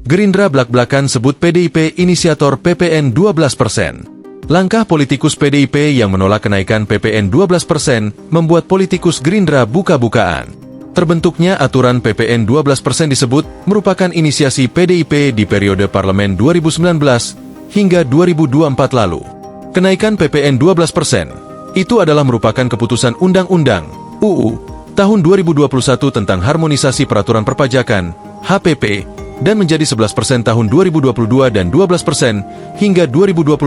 Gerindra blak-blakan sebut PDIP inisiator PPN 12%. Langkah politikus PDIP yang menolak kenaikan PPN 12% membuat politikus Gerindra buka-bukaan. Terbentuknya aturan PPN 12% disebut merupakan inisiasi PDIP di periode parlemen 2019 hingga 2024 lalu. Kenaikan PPN 12% itu adalah merupakan keputusan Undang-Undang UU tahun 2021 tentang harmonisasi peraturan perpajakan HPP dan menjadi 11% tahun 2022 dan 12% hingga 2025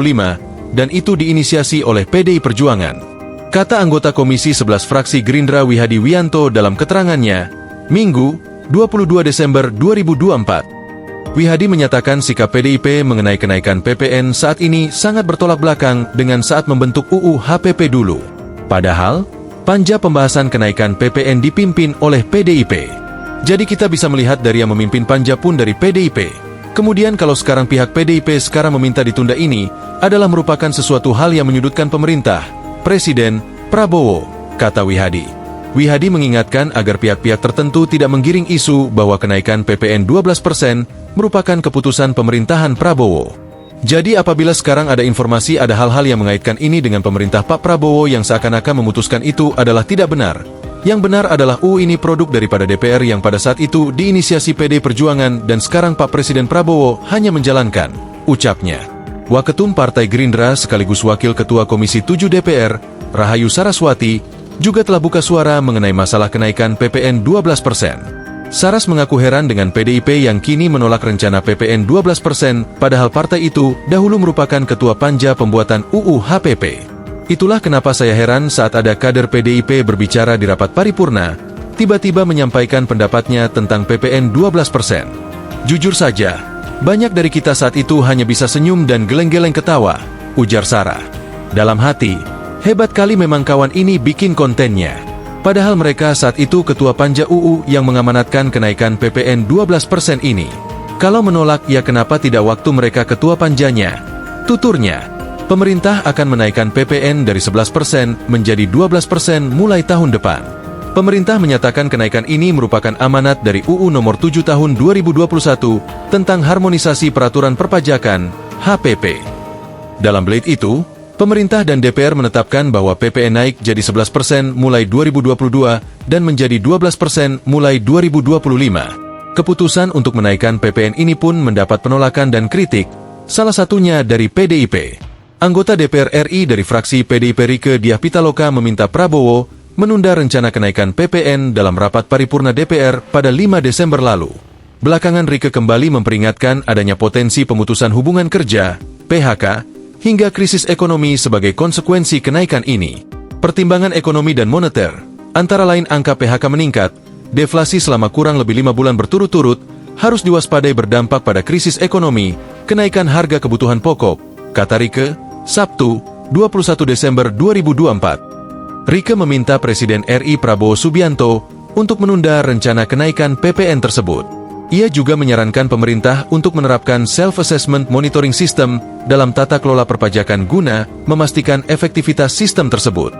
dan itu diinisiasi oleh PDI Perjuangan. Kata anggota Komisi 11 fraksi Gerindra Wihadi Wianto dalam keterangannya, Minggu, 22 Desember 2024. Wihadi menyatakan sikap PDIP mengenai kenaikan PPN saat ini sangat bertolak belakang dengan saat membentuk UU HPP dulu. Padahal, panja pembahasan kenaikan PPN dipimpin oleh PDIP. Jadi kita bisa melihat dari yang memimpin panja pun dari PDIP. Kemudian kalau sekarang pihak PDIP sekarang meminta ditunda ini, adalah merupakan sesuatu hal yang menyudutkan pemerintah, Presiden, Prabowo, kata Wihadi. Wihadi mengingatkan agar pihak-pihak tertentu tidak menggiring isu bahwa kenaikan PPN 12% merupakan keputusan pemerintahan Prabowo. Jadi apabila sekarang ada informasi ada hal-hal yang mengaitkan ini dengan pemerintah Pak Prabowo yang seakan-akan memutuskan itu adalah tidak benar. Yang benar adalah UU ini produk daripada DPR yang pada saat itu diinisiasi PD Perjuangan dan sekarang Pak Presiden Prabowo hanya menjalankan, ucapnya. Waketum Partai Gerindra sekaligus Wakil Ketua Komisi 7 DPR, Rahayu Saraswati, juga telah buka suara mengenai masalah kenaikan PPN 12%. Saras mengaku heran dengan PDIP yang kini menolak rencana PPN 12%, padahal partai itu dahulu merupakan ketua panja pembuatan UU HPP. Itulah kenapa saya heran saat ada kader PDIP berbicara di rapat paripurna, tiba-tiba menyampaikan pendapatnya tentang PPN 12%. Jujur saja, banyak dari kita saat itu hanya bisa senyum dan geleng-geleng ketawa, ujar Sarah. Dalam hati, hebat kali memang kawan ini bikin kontennya. Padahal mereka saat itu ketua panja UU yang mengamanatkan kenaikan PPN 12% ini. Kalau menolak, ya kenapa tidak waktu mereka ketua panjanya? Tuturnya, pemerintah akan menaikkan PPN dari 11% menjadi 12% mulai tahun depan. Pemerintah menyatakan kenaikan ini merupakan amanat dari UU Nomor 7 Tahun 2021 tentang harmonisasi peraturan perpajakan HPP. Dalam blade itu, pemerintah dan DPR menetapkan bahwa PPN naik jadi 11% mulai 2022 dan menjadi 12% mulai 2025. Keputusan untuk menaikkan PPN ini pun mendapat penolakan dan kritik, salah satunya dari PDIP. Anggota DPR RI dari fraksi PDIP Rieke Diah Pitaloka meminta Prabowo menunda rencana kenaikan PPN dalam rapat paripurna DPR pada 5 Desember lalu. Belakangan Rieke kembali memperingatkan adanya potensi pemutusan hubungan kerja, PHK, hingga krisis ekonomi sebagai konsekuensi kenaikan ini. Pertimbangan ekonomi dan moneter, antara lain angka PHK meningkat, deflasi selama kurang lebih 5 bulan berturut-turut, harus diwaspadai berdampak pada krisis ekonomi, kenaikan harga kebutuhan pokok, kata Rieke, Sabtu, 21 Desember 2024. Rieke meminta Presiden RI Prabowo Subianto untuk menunda rencana kenaikan PPN tersebut. Ia juga menyarankan pemerintah untuk menerapkan self-assessment monitoring system dalam tata kelola perpajakan guna memastikan efektivitas sistem tersebut.